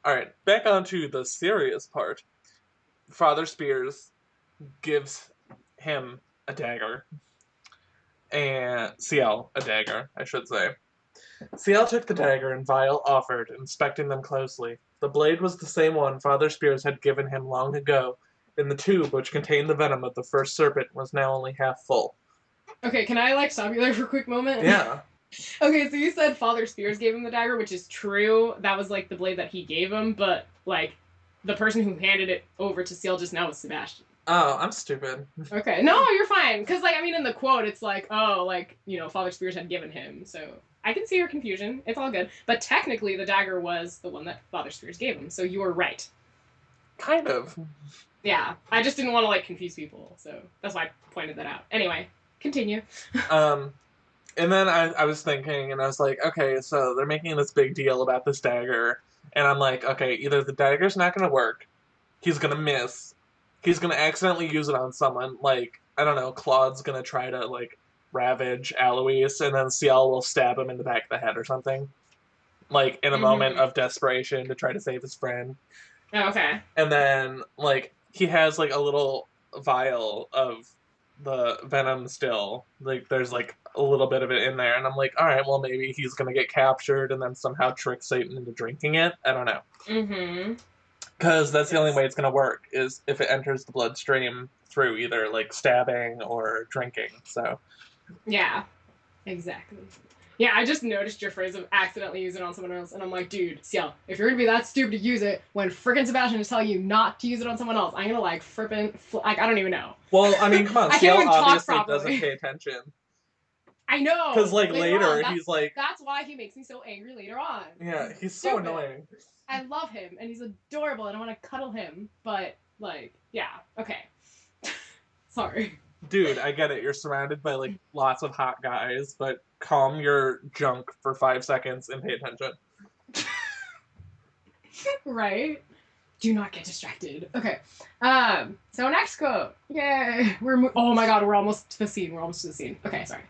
Alright, back onto the serious part. Father Spears gives him a dagger, and CL a dagger, I should say. CL took the dagger and Vial offered, inspecting them closely. The blade was the same one Father Spears had given him long ago, and the tube which contained the venom of the first serpent was now only half full. Okay, can I stop you there for a quick moment? Yeah. Okay, so you said Father Spears gave him the dagger, which is true. That was the blade that he gave him, but the person who handed it over to Seal just now was Sebastian. Oh, I'm stupid. Okay, no, you're fine. Because in the quote, it's Father Spears had given him. So I can see your confusion. It's all good. But technically, the dagger was the one that Father Spears gave him. So you were right. Kind of. Yeah, I just didn't want to confuse people, so that's why I pointed that out. Anyway, continue. And then I was thinking, and I was like, okay, so they're making this big deal about this dagger, and I'm like, okay, either the dagger's not going to work, he's going to miss, he's going to accidentally use it on someone, I don't know, Claude's going to try to, ravage Alois, and then Ciel will stab him in the back of the head or something. In a moment of desperation to try to save his friend. Oh, okay. And then, he has, a little vial of the venom still. There's, a little bit of it in there, and I'm like, all right, well, maybe he's gonna get captured and then somehow trick Satan into drinking it. I don't know. Mm-hmm. Because that's the only way it's gonna work, is if it enters the bloodstream through either, stabbing or drinking, so. Yeah, exactly. Yeah, I just noticed your phrase of accidentally use it on someone else, and I'm like, dude, Ciel, if you're gonna be that stupid to use it when frickin' Sebastian is telling you not to use it on someone else, I'm gonna I don't even know. Well, I mean, come on, I Ciel can't even obviously talk doesn't pay attention. I know. Because later he's like, that's why he makes me so angry later on. Yeah, he's so annoying. I love him, and he's adorable, and I want to cuddle him, but yeah, okay. Sorry. Dude, I get it. You're surrounded by lots of hot guys, but calm your junk for 5 seconds and pay attention. Right? Do not get distracted. Okay. So next quote. Yay! Oh my god, we're almost to the scene. Okay, sorry.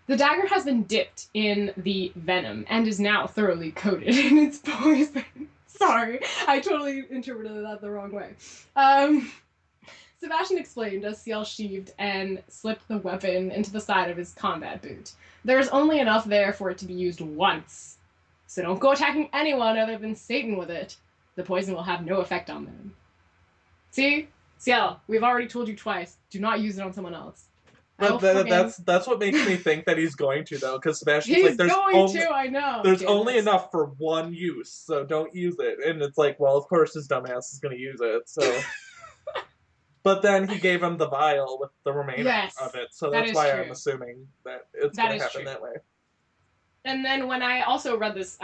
The dagger has been dipped in the venom and is now thoroughly coated in its poison. Sorry, I totally interpreted that the wrong way. Sebastian explained as Ciel sheathed and slipped the weapon into the side of his combat boot. There's only enough there for it to be used once. So don't go attacking anyone other than Satan with it. The poison will have no effect on them. See? Ciel, we've already told you twice. Do not use it on someone else. But that's what makes me think that he's going to, though, because Sebastian's like, there's I know. There's only enough for one use, so don't use it. And it's like, well, of course his dumbass is going to use it, so. But then he gave him the vial with the remainder of it, so that's why I'm assuming that it's going to happen that way. And then when I also read this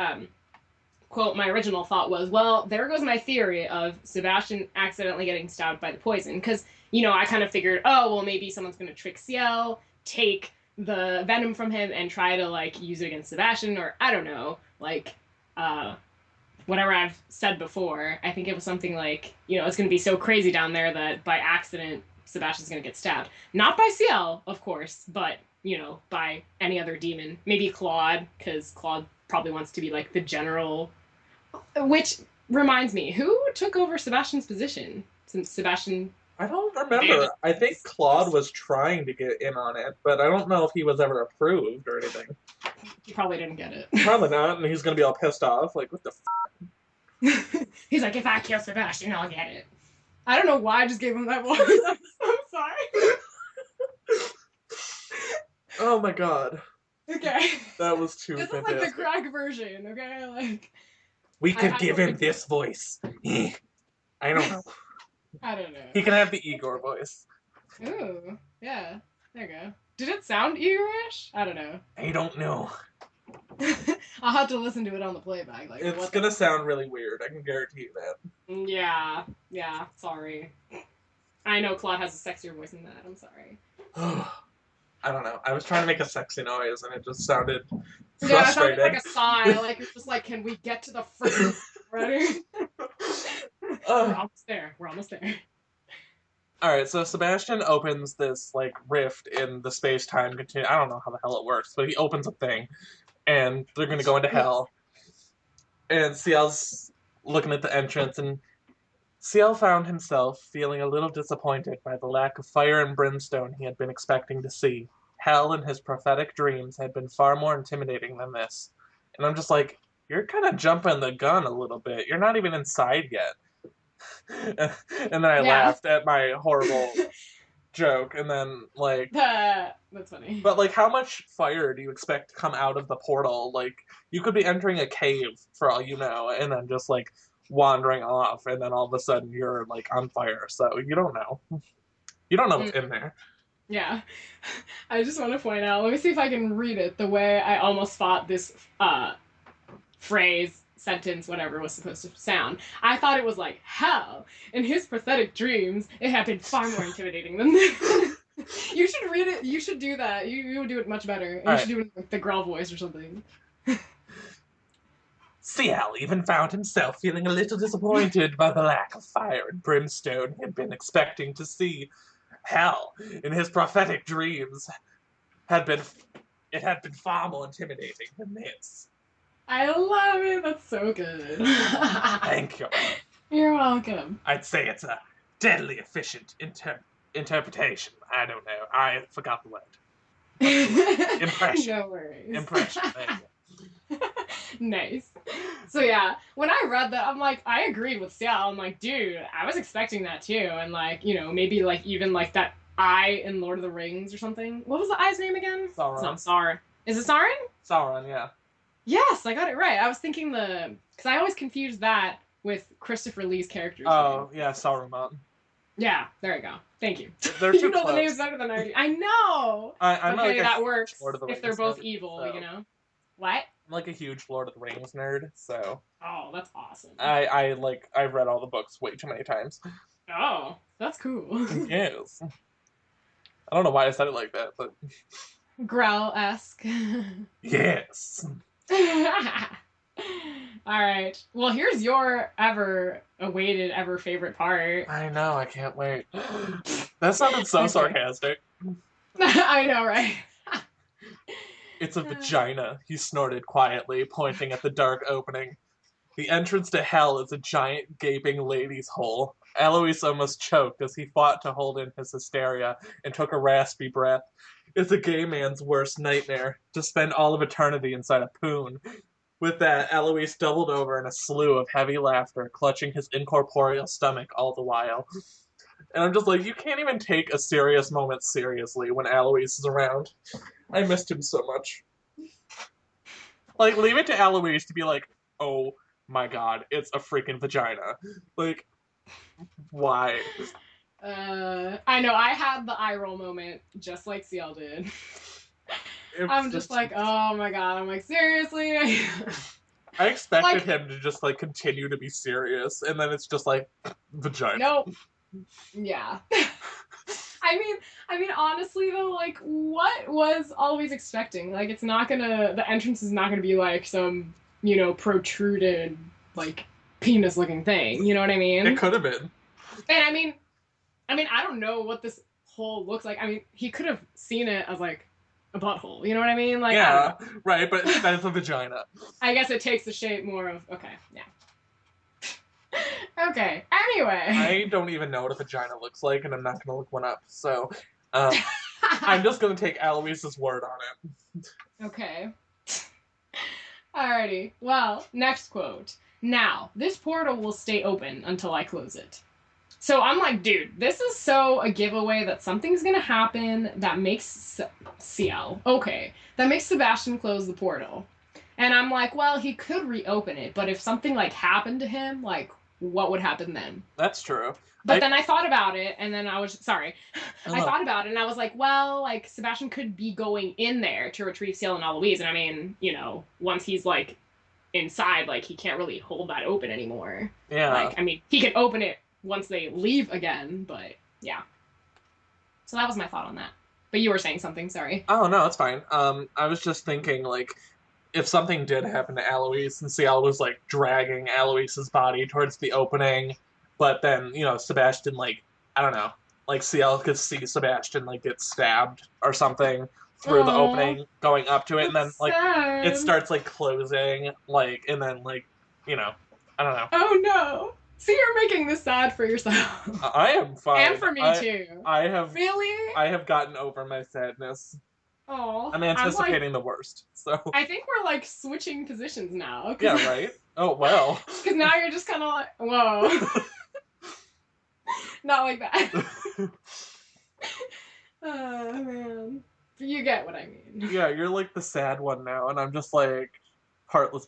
quote, my original thought was, well, there goes my theory of Sebastian accidentally getting stabbed by the poison, because I kind of figured, oh, well, maybe someone's going to trick Ciel, take the venom from him, and try to, use it against Sebastian, or I don't know, whatever I've said before. I think it was something it's going to be so crazy down there that by accident, Sebastian's going to get stabbed. Not by Ciel, of course, but, by any other demon. Maybe Claude, because Claude probably wants to be, the general. Which reminds me, who took over Sebastian's position? Since Sebastian... I don't remember. I think Claude was trying to get in on it, but I don't know if he was ever approved or anything. He probably didn't get it. Probably not, and he's going to be all pissed off. What the f***? He's like, if I kill Sebastian, I'll get it. I don't know why I just gave him that voice. I'm so sorry. Oh my god. Okay. That was too fantastic. This is the crack version, okay? We could give him this voice. I don't know. I don't know. He can have the Igor voice. Ooh, yeah. There you go. Did it sound Igor-ish? I don't know. I don't know. I'll have to listen to it on the playback. It's gonna sound really weird. I can guarantee you that. Yeah. Sorry. I know Claude has a sexier voice than that. I'm sorry. I don't know. I was trying to make a sexy noise, and it just sounded frustrated. Yeah, it sounded like a sigh. It's just can we get to the freaking ready? We're almost there. Alright, so Sebastian opens this, rift in the space-time continuum. I don't know how the hell it works, but he opens a thing, and they're gonna go into hell. And Ciel's looking at the entrance, and Ciel found himself feeling a little disappointed by the lack of fire and brimstone he had been expecting to see. Hell in his prophetic dreams had been far more intimidating than this. And I'm just like, you're kind of jumping the gun a little bit. You're not even inside yet. And then I Yeah. laughed at my horrible joke, and then like, That's funny. but like, how much fire do you expect to come out of the portal? Like, you could be entering a cave for all you know, and then just like wandering off, and then all of a sudden you're like on fire. So you don't know. You don't know what's in there. Yeah. I just want to point out, let me see if I can read it the way I almost thought this phrase, sentence, whatever was supposed to sound. I thought it was like, hell, in his pathetic dreams, it had been far more intimidating than this. You should read it. You should do that. You would do it much better. You should do it with the girl voice or something. Ciel even found himself feeling a little disappointed by the lack of fire and brimstone he had been expecting to see. Hell, in his prophetic dreams, had been far more intimidating than this. I love it. That's so good. Thank you. You're welcome. I'd say it's a deadly efficient interpretation. I don't know. I forgot the word. Impression. No worries. Impression. Nice. So yeah, when I read that, I'm like, I agreed with Ciel. I'm like, dude, I was expecting that too, and like, you know, maybe like even like that eye in Lord of the Rings or something. What was the eye's name again? Sauron. It's not Sauron. Is it Sauron? Sauron, yeah. Yes, I got it right. I was thinking because I always confused that with Christopher Lee's character's Oh, name. yeah, Saruman. Yeah, there you go. Thank you. They're You too know close. the names better than I do. I know. I'm okay, like that works if they're both nerd, evil, so. you know. What? I'm like a huge Lord of the Rings nerd, so Oh, that's awesome. I've read all the books way too many times. Oh, that's cool. Yes. I don't know why I said it like that, but Growl-esque. yes. Alright. Well, here's your ever-awaited, ever-favorite part. I know, I can't wait. That sounded so sarcastic. I know, right? It's a vagina, he snorted quietly, pointing at the dark opening. The entrance to hell is a giant, gaping lady's hole. Alois almost choked as he fought to hold in his hysteria and took a raspy breath. It's a gay man's worst nightmare, to spend all of eternity inside a poon. With that, Alois doubled over in a slew of heavy laughter, clutching his incorporeal stomach all the while. And I'm just like, you can't even take a serious moment seriously when Alois is around. I missed him so much. Like, leave it to Alois to be like, oh my god, it's a freaking vagina. Like, why? I know, I had the eye roll moment, just like Ciel did. I'm just like, oh my god, I'm like, seriously? I expected him to just, like, continue to be serious, and then it's just like, vagina. Nope. Yeah. I mean, honestly though, like, what was always expecting? Like, it's not gonna, the entrance is not gonna be like some, you know, protruded, like, penis-looking thing. You know what I mean? It could have been. And I mean, I don't know what this hole looks like. I mean, he could have seen it as like a butthole. You know what I mean? Like, yeah, right. But that's a vagina. I guess it takes the shape more of yeah. Okay. Anyway, I don't even know what a vagina looks like, and I'm not gonna look one up. So, I'm just gonna take Alois's word on it. Okay. Alrighty. Well, next quote. Now, this portal will stay open until I close it. So I'm like, dude, this is so a giveaway that something's gonna happen that makes Ciel, okay, that makes Sebastian close the portal. And I'm like, well, he could reopen it, but if something like happened to him, like, what would happen then? That's true. But then I thought about it, and then I was, sorry, Oh. I thought about it, and I was like, well, like, Sebastian could be going in there to retrieve Ciel and Alois, and I mean, you know, once he's, like, inside, like, he can't really hold that open anymore. Yeah. Like, I mean, he could open it once they leave again, but, yeah. So that was my thought on that. But you were saying something, sorry. Oh, no, it's fine. I was just thinking, like, if something did happen to Alois, and Ciel was, like, dragging Alois's body towards the opening, but then, you know, Sebastian, like, I don't know, like, Ciel could see Sebastian, like, get stabbed or something through the opening, going up to it, and then, like, sad. it starts, like, closing, like, and then, like, you know, I don't know. Oh no. See, you're making this sad for yourself. I am fine. And for me too. I have Really? I have gotten over my sadness. Oh, I'm I'm like, anticipating the worst. So I think we're like switching positions now. yeah, right. Oh well. Because now you're just kind of like, whoa. Not like that. Oh man. You get what I mean. Yeah, you're like the sad one now, and I'm just like heartless.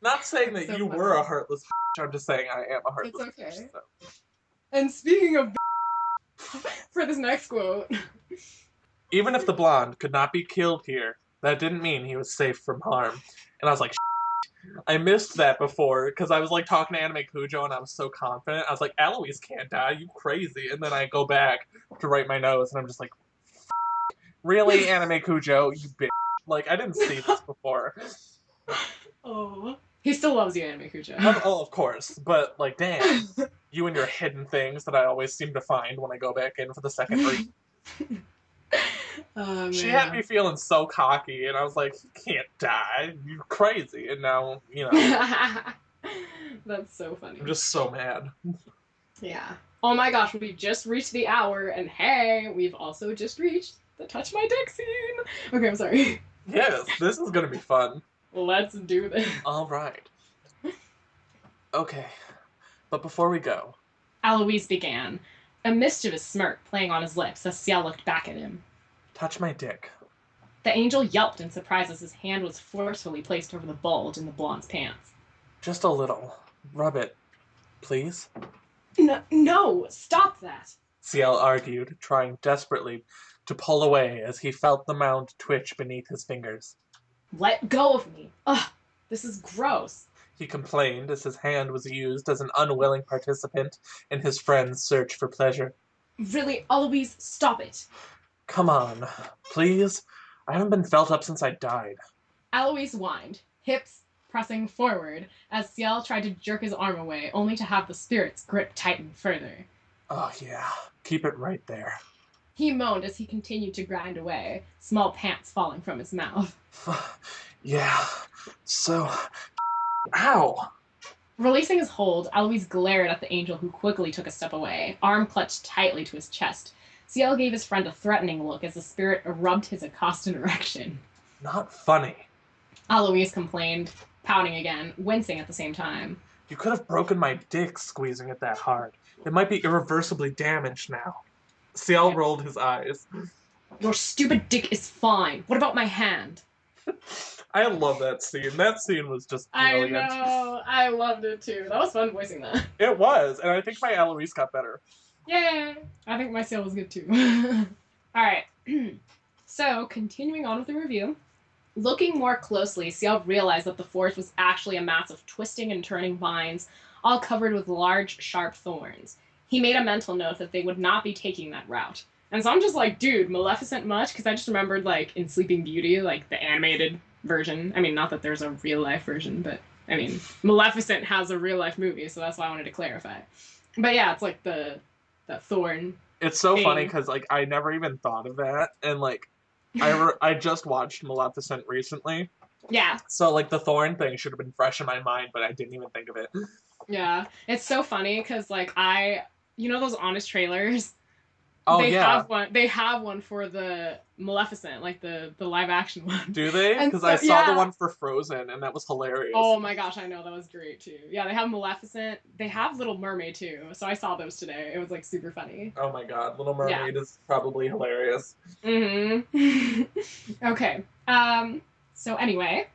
Not saying that So you funny. were a heartless. I'm just saying I am a heartless. It's okay. So. And speaking of for this next quote. Even if the blonde could not be killed here, that didn't mean he was safe from harm. And I was like, I missed that before because I was like talking to AnimeCujo and I was so confident. I was like, Eloise can't die, you crazy. And then I go back to write my notes and I'm just like, really, AnimeCujo, you bitch. Like, I didn't see this before. Oh. He still loves you, AnimeCujo. Oh, of course. But, like, damn. You and your hidden things that I always seem to find when I go back in for the second read. Oh, she had me feeling so cocky, and I was like, "You can't die, you're crazy." And now, you know, that's so funny. I'm just so mad. Yeah. Oh my gosh, we just reached the hour, and hey, we've also just reached the touch my dick scene. Okay, I'm sorry. Yes, this is gonna be fun. Let's do this. All right. Okay, but before we go, Alois began, a mischievous smirk playing on his lips as Ciel looked back at him. Touch my dick. The angel yelped in surprise as his hand was forcefully placed over the bulge in the blonde's pants. Just a little. Rub it, please. No, stop that! Ciel argued, trying desperately to pull away as he felt the mound twitch beneath his fingers. Let go of me! Ugh, this is gross. He complained as his hand was used as an unwilling participant in his friend's search for pleasure. Really, Alois, stop it! Come on, please. I haven't been felt up since I died. Alois whined, hips pressing forward, as Ciel tried to jerk his arm away, only to have the spirit's grip tighten further. Oh yeah, keep it right there. He moaned as he continued to grind away, small pants falling from his mouth. Yeah, so... Ow! Releasing his hold, Alois glared at the angel who quickly took a step away, arm clutched tightly to his chest. Ciel gave his friend a threatening look as the spirit rubbed his accustomed erection. Not funny. Alois complained, pouting again, wincing at the same time. You could have broken my dick squeezing it that hard. It might be irreversibly damaged now. Ciel rolled his eyes. Your stupid dick is fine. What about my hand? I love that scene. That scene was just brilliant. I know. I loved it too. That was fun voicing that. It was, and I think my Eloise got better. Yay! I think my Ciel was good too. Alright. So, continuing on with the review. Looking more closely, Ciel realized that the forest was actually a mass of twisting and turning vines, all covered with large, sharp thorns. He made a mental note that they would not be taking that route. And so I'm just like, dude, Maleficent much? Because I just remembered, like, in Sleeping Beauty, like, the animated version. I mean, not that there's a real-life version, but, I mean, Maleficent has a real-life movie, so that's why I wanted to clarify. But yeah, it's like that thorn. It's so thing. funny because, like, I never even thought of that, and, like, I just watched Maleficent recently. Yeah. So, like, the thorn thing should have been fresh in my mind, but I didn't even think of it. Yeah. It's so funny because, like, you know those Honest trailers? Oh, They have one for the Maleficent, like the live action one. Do they? Because So, I saw the one for Frozen, and that was hilarious. Oh my gosh, I know, that was great too. Yeah, they have Maleficent. They have Little Mermaid too. So I saw those today. It was like super funny. Oh my god, Little Mermaid is probably hilarious. Mm-hmm. Okay. So anyway,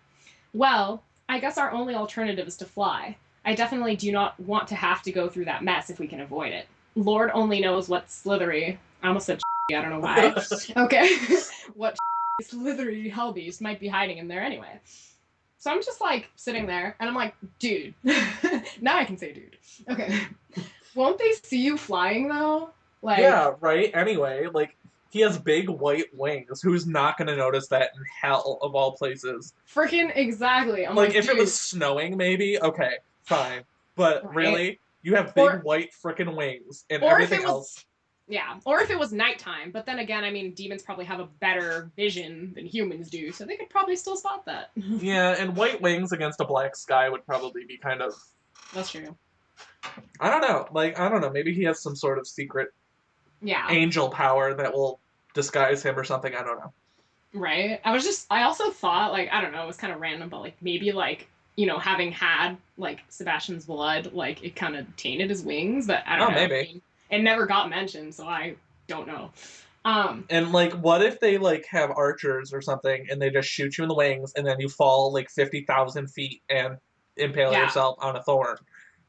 well, I guess our only alternative is to fly. I definitely do not want to have to go through that mess if we can avoid it. Lord only knows what slithery... I almost said I don't know why. Okay. What slithery hellbeast might be hiding in there anyway. So I'm just, like, sitting there, and I'm like, dude. Now I can say dude. Okay. Won't they see you flying, though? Like, yeah, right? Anyway, like, he has big white wings. Who's not going to notice that in hell, of all places? Freaking exactly. I'm like, if dude. it was snowing, maybe, okay, fine. But right? really, you have big white freaking wings, and everything else... Yeah, or if it was nighttime. But then again, I mean, demons probably have a better vision than humans do, so they could probably still spot that. Yeah, and white wings against a black sky would probably be kind of. That's true. I don't know. Like, I don't know. Maybe he has some sort of secret Yeah. angel power that will disguise him or something. I don't know. Right. I also thought, like, I don't know, it was kind of random, but like maybe like, having had like Sebastian's blood, like it kind of tainted his wings, but I Oh, don't know. I maybe. mean, it never got mentioned, so I don't know. And like, what if they like have archers or something, and they just shoot you in the wings, and then you fall like 50,000 feet and impale Yeah. yourself on a thorn?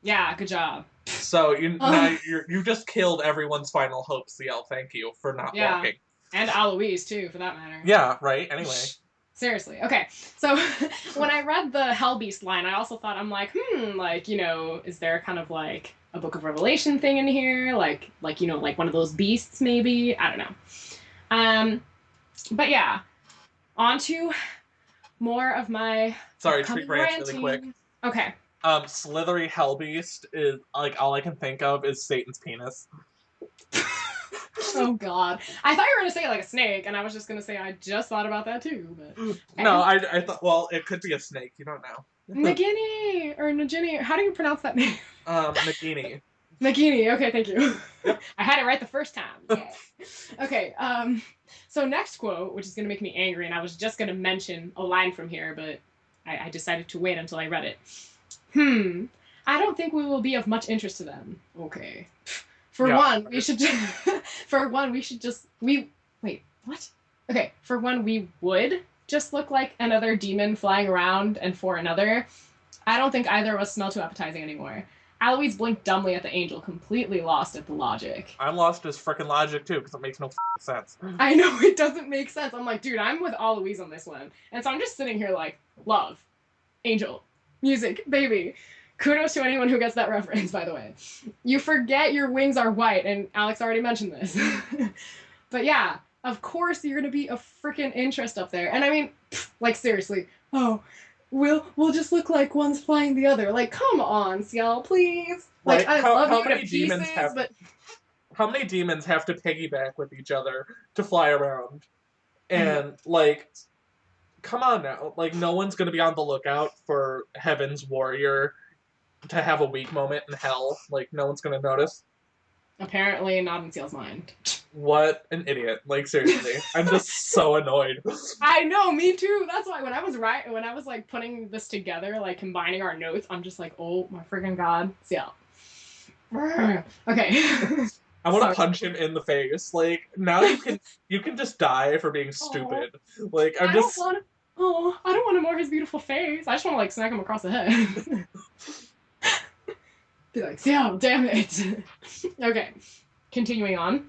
Yeah, good job. So you now Um, you just killed everyone's final hope, CL. Thank you for not yeah. walking. And Aloise too, for that matter. Yeah, right. Anyway, Seriously. Okay. So when I read the Hell Beast line, I also thought, I'm like, like, is there kind of like a Book of Revelation thing in here? Like one of those beasts maybe? I don't know. But yeah, on to more of my sorry, tree upcoming branch really quick. ranting. Okay. Slithery Hellbeast is like all I can think of is Satan's penis. Oh God, I thought you were gonna say like a snake, and I was just gonna say I just thought about that too. But okay. No, I thought, well, it could be a snake. You don't know. Nagini or Nagini. How do you pronounce that name? Nagini. Nagini. Okay, thank you. Yep. I had it right the first time. Yeah. Okay. So next quote, which is gonna make me angry, and I was just gonna mention a line from here, but I decided to wait until I read it. I don't think we will be of much interest to them. Okay. For one, we should just wait, what? Okay, for one, we would just look like another demon flying around, and for another, I don't think either of us smell too appetizing anymore. Aloise blinked dumbly at the angel, completely lost at the logic. I'm lost as freaking logic too, because it makes no sense. I know, it doesn't make sense. I'm like, dude, I'm with Aloise on this one. And so I'm just sitting here like, love, angel, music, baby. Kudos to anyone who gets that reference, by the way. You forget your wings are white, and Alex already mentioned this. But yeah, of course you're gonna be a freaking interest up there. And I mean, like seriously, we'll just look like one's flying the other. Like, come on, Ciel, please. Like, I love you to pieces, but how many demons have to piggyback with each other to fly around? And like, come on now, like no one's gonna be on the lookout for Heaven's Warrior to have a weak moment in hell. Like, no one's gonna notice. Apparently not in Ciel's mind. What an idiot. Like, seriously. I'm just so annoyed. I know, me too. That's why when I was like putting this together, like combining our notes, I'm just like, oh my freaking God, Ciel. Okay. I want to punch him in the face. Like, now you can just die for being stupid. Like, I don't want to mar his beautiful face. I just want to like smack him across the head. Be like, Ciel, damn it. Okay, continuing on.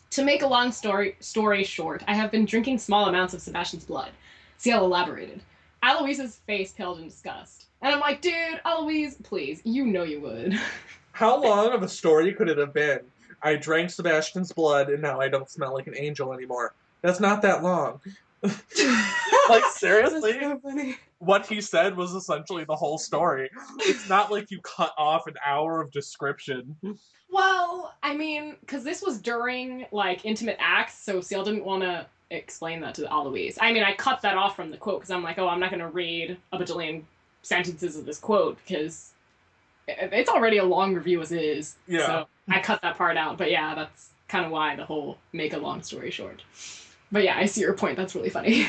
To make a long story short, I have been drinking small amounts of Sebastian's blood. Ciel elaborated. Aloise's face paled in disgust. And I'm like, dude, Aloise, please, you know you would. How long of a story could it have been? I drank Sebastian's blood and now I don't smell like an angel anymore. That's not that long. Like, seriously? That's so funny. What he said was essentially the whole story. It's not like you cut off an hour of description. Well, I mean, because this was during, like, intimate acts, so Ciel didn't want to explain that to Aloise. I mean, I cut that off from the quote, because I'm like, I'm not going to read a bajillion sentences of this quote, because it's already a long review as it is. Yeah. So I cut that part out, but yeah, that's kind of why the whole make a long story short. But yeah, I see your point. That's really funny.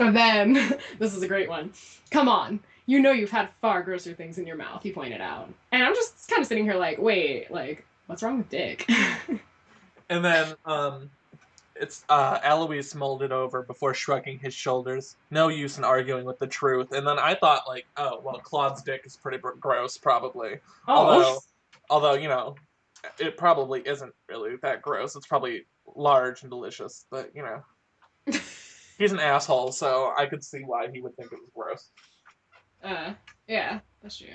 And then, this is a great one. Come on. You know you've had far grosser things in your mouth, he pointed out. And I'm just kind of sitting here like, wait, like, what's wrong with dick? And then, it's, Alois mulled it over before shrugging his shoulders. No use in arguing with the truth. And then I thought, like, oh, well, Claude's dick is pretty gross, probably. Oh. Although, you know, it probably isn't really that gross. It's probably large and delicious, but, you know. He's an asshole, so I could see why he would think it was gross. Yeah, that's true.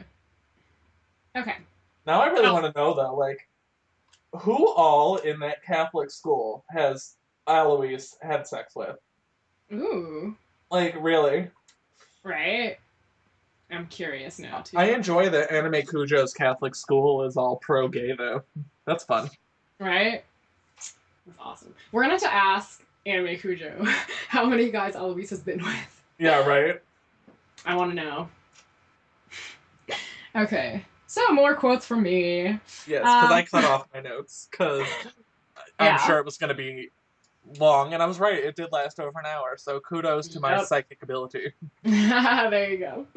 Okay. Now I really want to know, though, like, who all in that Catholic school has Alois had sex with? Ooh. Like, really? Right? I'm curious now, too. I enjoy that AnimeCujo's Catholic school is all pro-gay, though. That's fun. Right? That's awesome. We're gonna have to ask AnimeCujo how many guys Eloise has been with. Yeah, right? I want to know. Okay, so more quotes from me. Yes, because I Um, cut off my notes, because I'm yeah. sure it was going to be long, and I was right. It did last over an hour, so kudos to my Yep. psychic ability. There you go.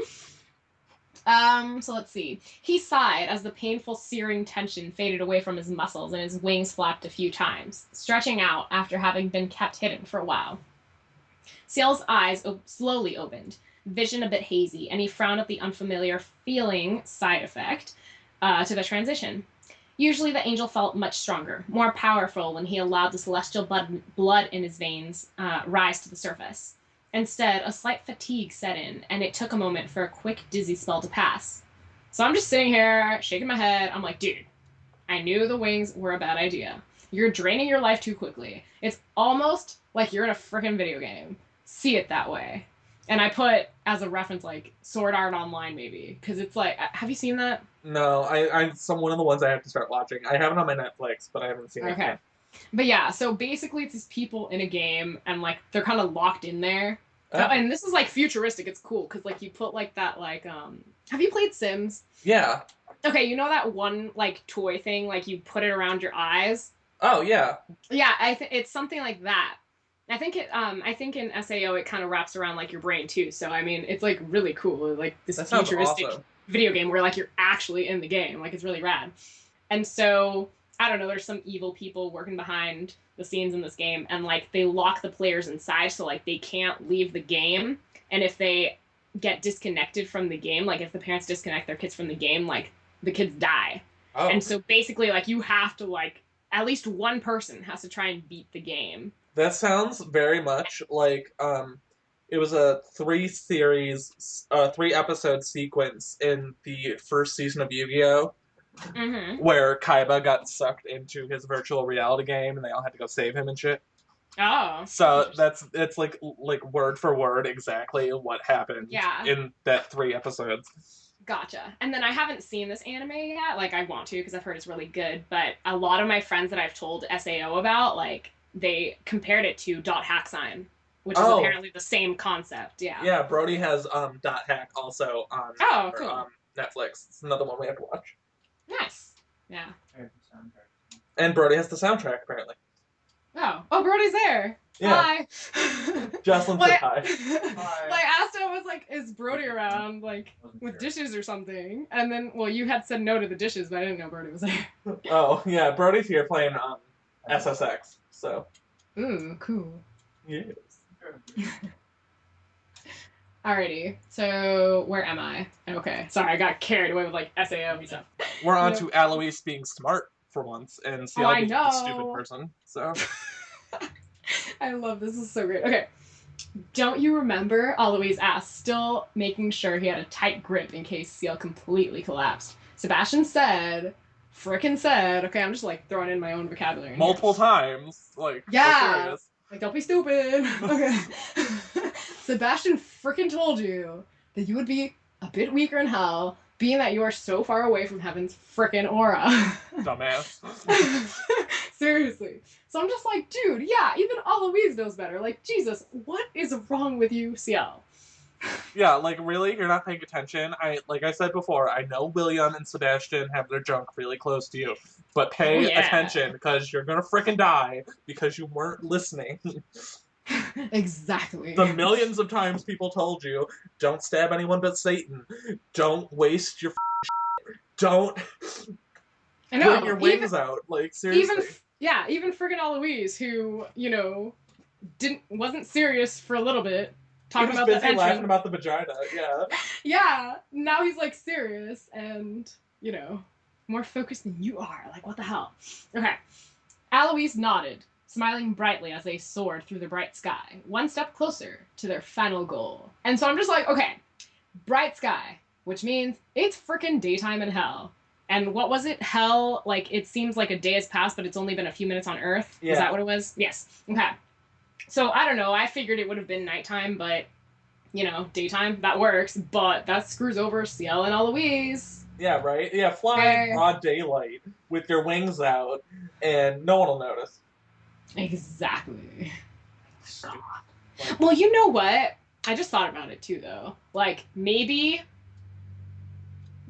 So let's see. He sighed as the painful, searing tension faded away from his muscles and his wings flapped a few times, stretching out after having been kept hidden for a while. Ciel's eyes slowly opened, vision a bit hazy, and he frowned at the unfamiliar feeling side effect to the transition. Usually, the angel felt much stronger, more powerful when he allowed the celestial blood in his veins rise to the surface. Instead, a slight fatigue set in, and it took a moment for a quick, dizzy spell to pass. So I'm just sitting here, shaking my head. I'm like, dude, I knew the wings were a bad idea. You're draining your life too quickly. It's almost like you're in a freaking video game. See it that way. And I put as a reference like Sword Art Online maybe because it's like, have you seen that? No, I'm some one of the ones I have to start watching. I have it on my Netflix, but I haven't seen it Okay. yet. But yeah, so basically it's these people in a game and like they're kind of locked in there. Oh. And this is like futuristic. It's cool because like you put like that like have you played Sims? Yeah. Okay, you know that one like toy thing like you put it around your eyes? Oh, yeah. Yeah, it's something like that. I think in SAO it kind of wraps around like your brain too. So I mean, it's like really cool, like this That sounds futuristic awesome. video game where like you're actually in the game. Like it's really rad. And so I don't know, there's some evil people working behind the scenes in this game and like they lock the players inside so like they can't leave the game. And if they get disconnected from the game, like if the parents disconnect their kids from the game, like the kids die. Oh. And so basically like you have to like at least one person has to try and beat the game. That sounds very much like it was a three episode sequence in the first season of Yu-Gi-Oh! Mm-hmm. Where Kaiba got sucked into his virtual reality game and they all had to go save him and shit. Oh. So it's like word for word exactly what happened in that 3 episodes. Gotcha. And then I haven't seen this anime yet. Like I want to because I've heard it's really good. But a lot of my friends that I've told SAO about, like they compared it to Dot Hack Sign, which is apparently the same concept. Yeah. Yeah, Brody has Dot Hack also on cool. Netflix. It's another one we have to watch. Nice. Yeah. And Brody has the soundtrack apparently. Oh, Brody's there. Yeah. Hi. Jocelyn said hi. Hi. Like, I asked him, I was like, is Brody around, like, with dishes or something? And then, well, you had said no to the dishes, but I didn't know Brody was there. Oh, yeah, Brody's here playing SSX, so. Ooh, cool. Yes. Alrighty, so where am I? Okay, sorry, I got carried away with, like, SAO and stuff. We're on to Eloise being smart for once, and Ciel being a stupid person, so. I love this. This is so great. Okay. Don't you remember? Eloise asked, still making sure he had a tight grip in case Ciel completely collapsed. Sebastian said, okay, I'm just like throwing in my own vocabulary. Multiple times. Like, yeah. Like, don't be stupid. Okay. Sebastian frickin' told you that you would be a bit weaker in hell, being that you are so far away from heaven's frickin' aura. Dumbass. Seriously. So I'm just like, dude, yeah, even Eloise knows better. Like, Jesus, what is wrong with you, Ciel? Yeah, like, really? You're not paying attention? Like I said before, I know William and Sebastian have their junk really close to you. But pay attention, because you're gonna frickin' die because you weren't listening. Exactly. The millions of times people told you, don't stab anyone but Satan. Don't waste your shit. Don't bring your wings out. Like, seriously. Even friggin' Eloise, who, you know, wasn't serious for a little bit. Talking about the entrance. Laughing about the vagina, yeah. Yeah, now he's, like, serious and, you know, more focused than you are. Like, what the hell? Okay. Eloise nodded, smiling brightly as they soared through the bright sky, one step closer to their final goal. And so I'm just like, okay, bright sky, which means it's frickin' daytime in hell. And what was it? Hell, like, it seems like a day has passed, but it's only been a few minutes on Earth. Yeah. Is that what it was? Yes. Okay. So, I don't know. I figured it would have been nighttime, but, you know, daytime, that works. But that screws over Ciel and Eloise. Yeah, right? Yeah, fly in broad daylight with your wings out, and no one will notice. Exactly. Stupid. Well, you know what? I just thought about it too, though. Like, maybe.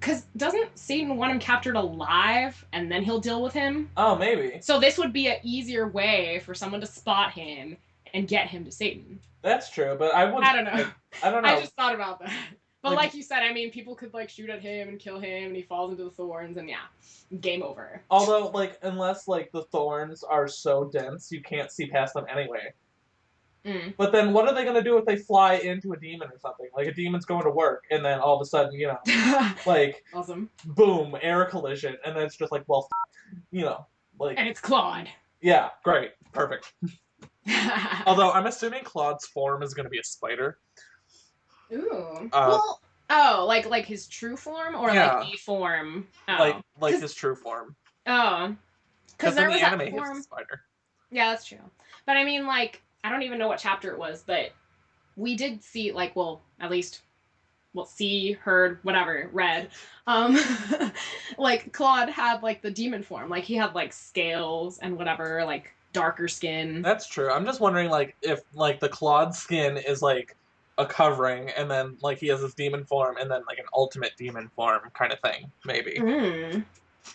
Because doesn't Satan want him captured alive and then he'll deal with him? Oh, maybe. So this would be an easier way for someone to spot him and get him to Satan. That's true, but I wouldn't. I don't know. I don't know. I just thought about that. But Like- like you said, I mean, people could like shoot at him and kill him, and he falls into the thorns, and yeah, game over. Although, like, unless like the thorns are so dense, you can't see past them anyway. Mm. But then, what are they gonna do if they fly into a demon or something? Like a demon's going to work, and then all of a sudden, you know, like, Awesome. boom, air collision, and then it's just like, well, you know, like, And it's Claude. yeah, great, perfect. Although I'm assuming Claude's form is gonna be a spider. Ooh. Uh, Well, oh, like his true form or Yeah. like the form? Oh. like his true form. Oh. Because Because there in was the that anime, he's form. a spider. Yeah, that's true. But I mean, like, I don't even know what chapter it was, but we did see, like, well, at least, well, see, heard, whatever, read. Like, Claude had, like, the demon form. Like, he had, like, scales and whatever, like, darker skin. That's true. I'm just wondering, like, if like the Claude skin is like a covering, and then like he has this demon form, and then like an ultimate demon form kind of thing, maybe. Mm.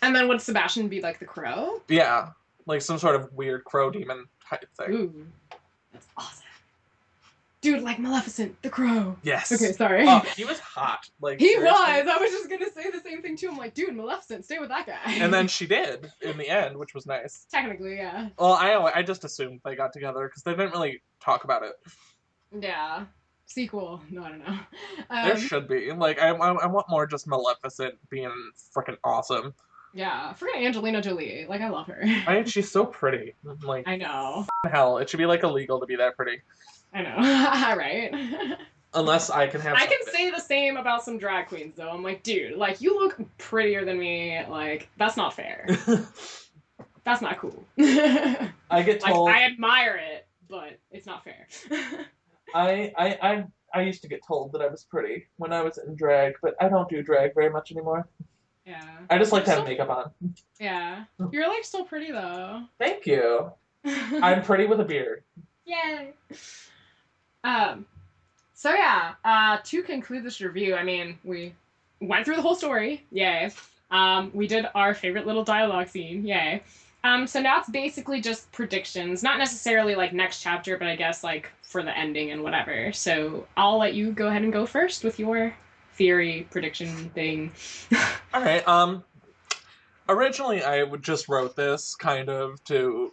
And then would Sebastian be, like, the crow? Yeah, like some sort of weird crow demon type thing. Ooh. That's awesome. Dude, like Maleficent, the crow. Yes. Okay, sorry. Oh, he was hot. Like He seriously. was. I was just gonna say the same thing too. I'm like, dude, Maleficent, stay with that guy. And then she did in the end, which was nice. Technically, yeah. Well, I just assumed they got together because they didn't really talk about it. Yeah. Sequel. No, I don't know. There should be. Like, I want more just Maleficent being freaking awesome. Yeah. Forget Angelina Jolie. Like, I love her. I mean, she's so pretty. Like, I know. hell, it should be like illegal to be that pretty. I know. Right? Unless I can have. I can something. say the same about some drag queens, though. I'm like, dude, like, you look prettier than me. Like, that's not fair. That's not cool. I get told. Like, I admire it, but it's not fair. I used to get told that I was pretty when I was in drag, but I don't do drag very much anymore. Yeah. I just like to You're have still- makeup on. Yeah. You're, like, still pretty, though. Thank you. I'm pretty with a beard. Yay. So yeah, to conclude this review, I mean, we went through the whole story. Yay. We did our favorite little dialogue scene. Yay. So now it's basically just predictions, not necessarily like next chapter, but I guess like for the ending and whatever. So I'll let you go ahead and go first with your theory prediction thing. All right. Originally I just wrote this kind of to,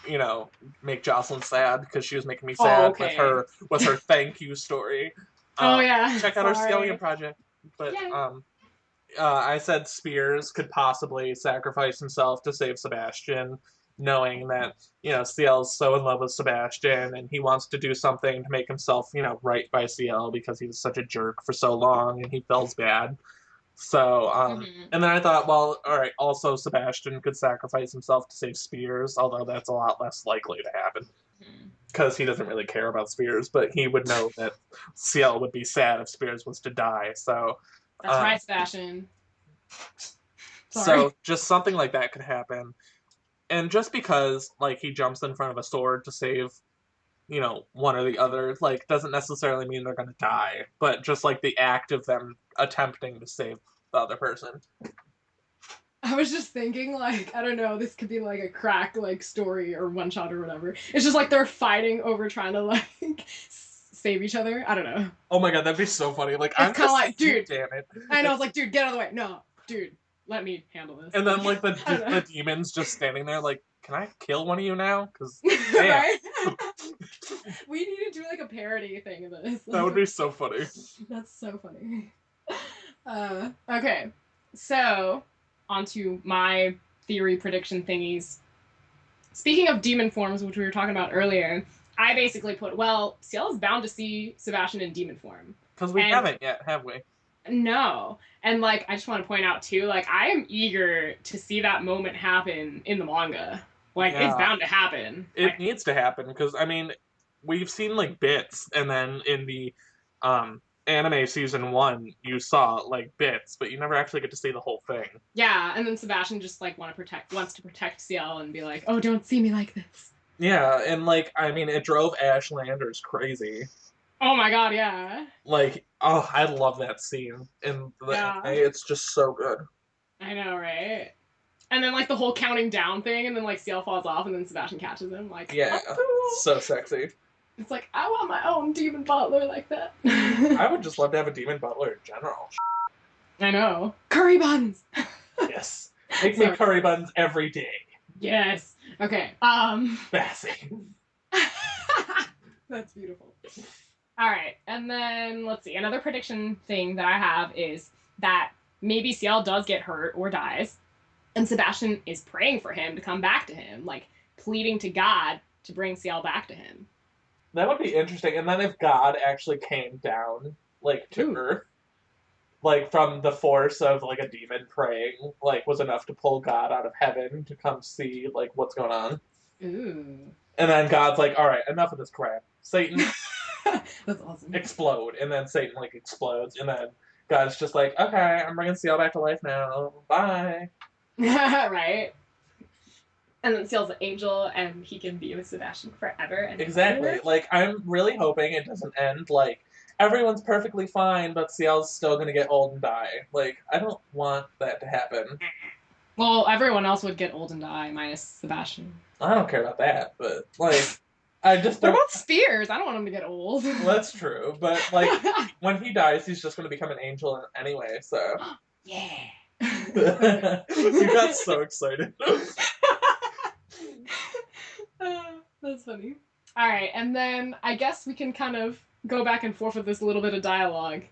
you know, make Jocelyn sad because she was making me sad okay. with her thank you story. Oh yeah. Check out our Sorry. Scallion project. But Yay. I said Spears could possibly sacrifice himself to save Sebastian, knowing that, you know, CL's so in love with Sebastian and he wants to do something to make himself, you know, right by CL because he was such a jerk for so long and he feels bad. So, and then I thought, well, all right, also Sebastian could sacrifice himself to save Spears, although that's a lot less likely to happen. Because he doesn't really care about Spears, but he would know that CL would be sad if Spears was to die, so... That's right, Sebastian. Sorry. So just something like that could happen. And just because, like, he jumps in front of a sword to save, you know, one or the other, like, doesn't necessarily mean they're going to die. But just, like, the act of them attempting to save the other person. I was just thinking, like, I don't know, this could be like a crack, like, story or one shot or whatever. It's just like they're fighting over trying to, like, save each other. I don't know. Oh my god, that'd be so funny. Like, It's I'm kinda just like, dude. damn it. I know, I was like, dude, get out of the way. No, dude, let me handle this. And then, like, I don't know. the demon's just standing there, like, can I kill one of you now? Because, damn. Right? We need to do, like, a parody thing of this. That would be so funny. That's so funny. Okay, so onto my theory prediction thingies. Speaking of demon forms, which we were talking about earlier, I basically put, well, CL is bound to see Sebastian in demon form. Because we haven't yet, have we? No. And, like, I just want to point out, too, like, I am eager to see that moment happen in the manga. Like, Yeah. it's bound to happen. It Like, needs to happen, because, I mean, we've seen, like, bits, and then in the anime season 1, you saw, like, bits, but you never actually get to see the whole thing. yeah, and then Sebastian just, like, wants to protect CL and be like, oh, don't see me like this. Yeah, and like I mean, it drove Ash Landers crazy. Oh my god, yeah. Like, oh, I love that scene in the Yeah. anime. It's just so good. I know, right? And then like the whole counting down thing, and then like Ciel falls off, and then Sebastian catches him. Like, Yeah, oh, so sexy. it's like I want my own demon butler like that. I would just love to have a demon butler in general. I know. Curry buns. Yes, make me curry buns every day. Yes. Okay. Sassy. That's beautiful. All right, and then let's see. Another prediction thing that I have is that maybe Ciel does get hurt or dies, and Sebastian is praying for him to come back to him, like pleading to God to bring Ciel back to him. That would be interesting. And then if God actually came down, like to Ooh. Earth, like from the force of like a demon praying, like was enough to pull God out of heaven to come see like what's going on. Ooh. And then God's like, all right, enough of this crap. Satan, That's awesome. explode. And then Satan like explodes. And then God's just like, okay, I'm bringing Ciel back to life now. Bye. Right. And then Ciel's an angel, and he can be with Sebastian forever. And Exactly. forever. Like, I'm really hoping it doesn't end like everyone's perfectly fine, but Ciel's still gonna get old and die. Like, I don't want that to happen. Well, everyone else would get old and die, minus Sebastian. I don't care about that, but like, I just What don't. about Spears? I don't want him to get old. Well, that's true, but like, when he dies, he's just gonna become an angel anyway. So. Yeah. You got so excited. That's funny. All right, and then I guess we can kind of go back and forth with this little bit of dialogue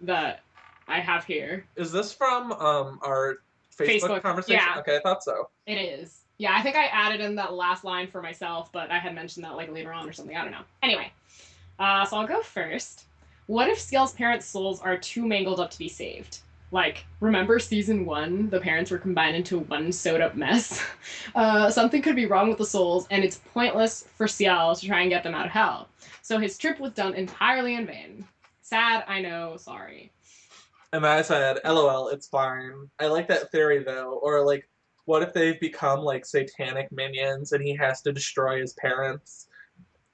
that I have here. Is this from our Facebook conversation? Yeah. Okay, I thought so. It is. Yeah, I think I added in that last line for myself, but I had mentioned that like later on or something. I don't know. Anyway, so I'll go first. What if Ciel's parents' souls are too mangled up to be saved? Like, remember season 1? The parents were combined into one sewed-up mess. Something could be wrong with the souls, and it's pointless for Ciel to try and get them out of hell. So his trip was done entirely in vain. Sad, I know, sorry. And I said, LOL, it's fine. I like that theory, though. Or, like, what if they've become, like, satanic minions and he has to destroy his parents?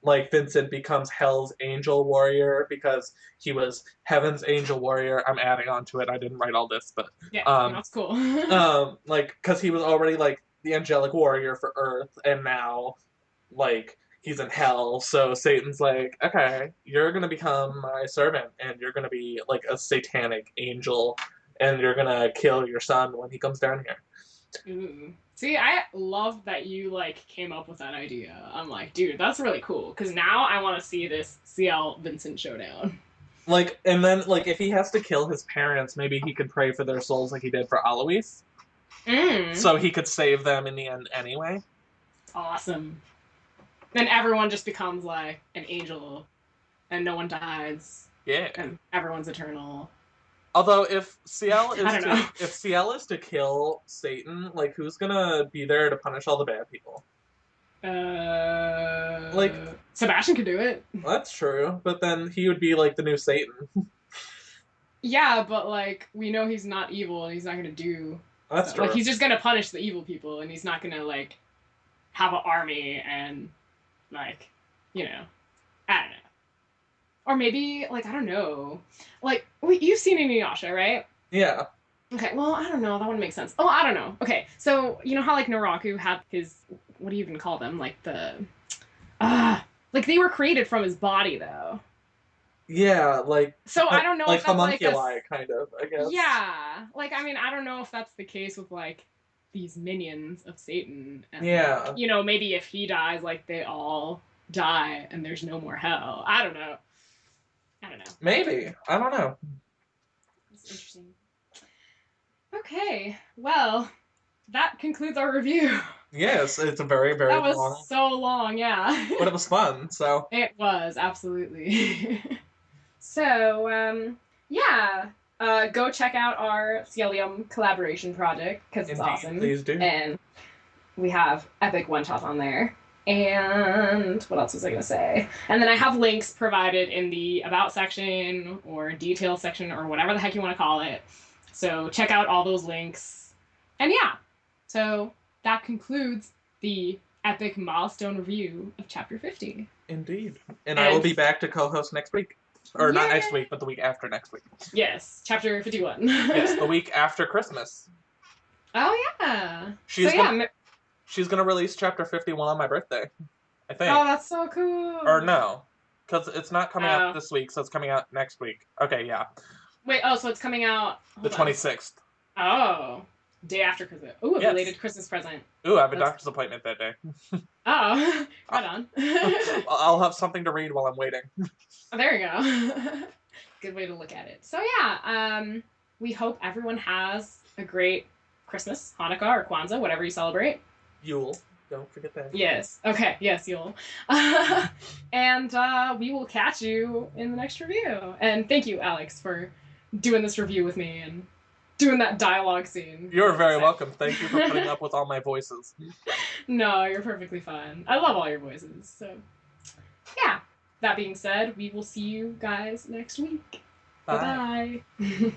Like, Vincent becomes Hell's angel warrior because he was Heaven's angel warrior. I'm adding on to it. I didn't write all this, but... Yeah, that's cool. Like, because he was already, like, the angelic warrior for Earth, and now, like... he's in hell, so Satan's like, okay, you're gonna become my servant, and you're gonna be like a satanic angel, and you're gonna kill your son when he comes down here. Ooh. See, I love that you like came up with that idea. I'm like, dude, that's really cool. Because now I want to see this Ciel Vincent showdown. Like, and then like if he has to kill his parents, maybe he could pray for their souls like he did for Alois. So he could save them in the end anyway. Awesome. Then everyone just becomes like an angel, and no one dies. Yeah. And everyone's eternal. Although if Ciel is to kill Satan, like who's gonna be there to punish all the bad people? Like Sebastian could do it. Well, that's true, but then he would be like the new Satan. Yeah, but like we know he's not evil, and he's not gonna do. That's true. Like he's just gonna punish the evil people, and he's not gonna like have an army and like, you know, I don't know. Or maybe, like, I don't know. Like, you've seen Inuyasha, right? Yeah. Okay, well, I don't know. That wouldn't make sense. Oh, I don't know. Okay, so, you know how, like, Naraku had his, what do you even call them? Like, like, they were created from his body, though. Yeah, like... So, I don't know like if that's, homunculi, like, kind of, I guess. Yeah. Like, I mean, I don't know if that's the case with, like, these minions of Satan. And, yeah. Like, you know, maybe if he dies, like, they all die and there's no more hell. I don't know. Maybe. I don't know. That's interesting. Okay. Well, that concludes our review. Yes, it's a very, very long. That was so long, yeah. But it was fun, so. It was, absolutely. So, yeah. Go check out our Cielium collaboration project, because it's awesome. Please do. And we have epic one-shots on there. And what else was I going to say? And then I have links provided in the About section or Details section or whatever the heck you want to call it. So check out all those links. And yeah, so that concludes the epic milestone review of Chapter 50. Indeed. And I will And be back to co-host next week. Or not next yeah, week, but the week after next week. yes, Chapter 51. Yes, the week after Christmas. Oh yeah. So She's gonna yeah. she's gonna release chapter 51 on my birthday. I think. Oh, that's so cool. Or no. Because it's not coming out Oh. this week, so it's coming out next week. Okay, yeah. Wait, oh, so it's coming out. The Hold on. 26th. Oh. Day after Christmas. Ooh, a Yes. belated Christmas present. Ooh, I have a That's- doctor's appointment that day. Oh, right on. I'll have something to read while I'm waiting. There you go. Good way to look at it. So yeah, we hope everyone has a great Christmas, Hanukkah, or Kwanzaa, whatever you celebrate. Yule. Don't forget that. Yes. Okay. Yes, Yule. And we will catch you in the next review. And thank you, Alex, for doing this review with me and doing that dialogue scene. You're very welcome. Thank you for putting up with all my voices. No, you're perfectly fine. I love all your voices. So, yeah. That being said, we will see you guys next week. Bye. Bye-bye.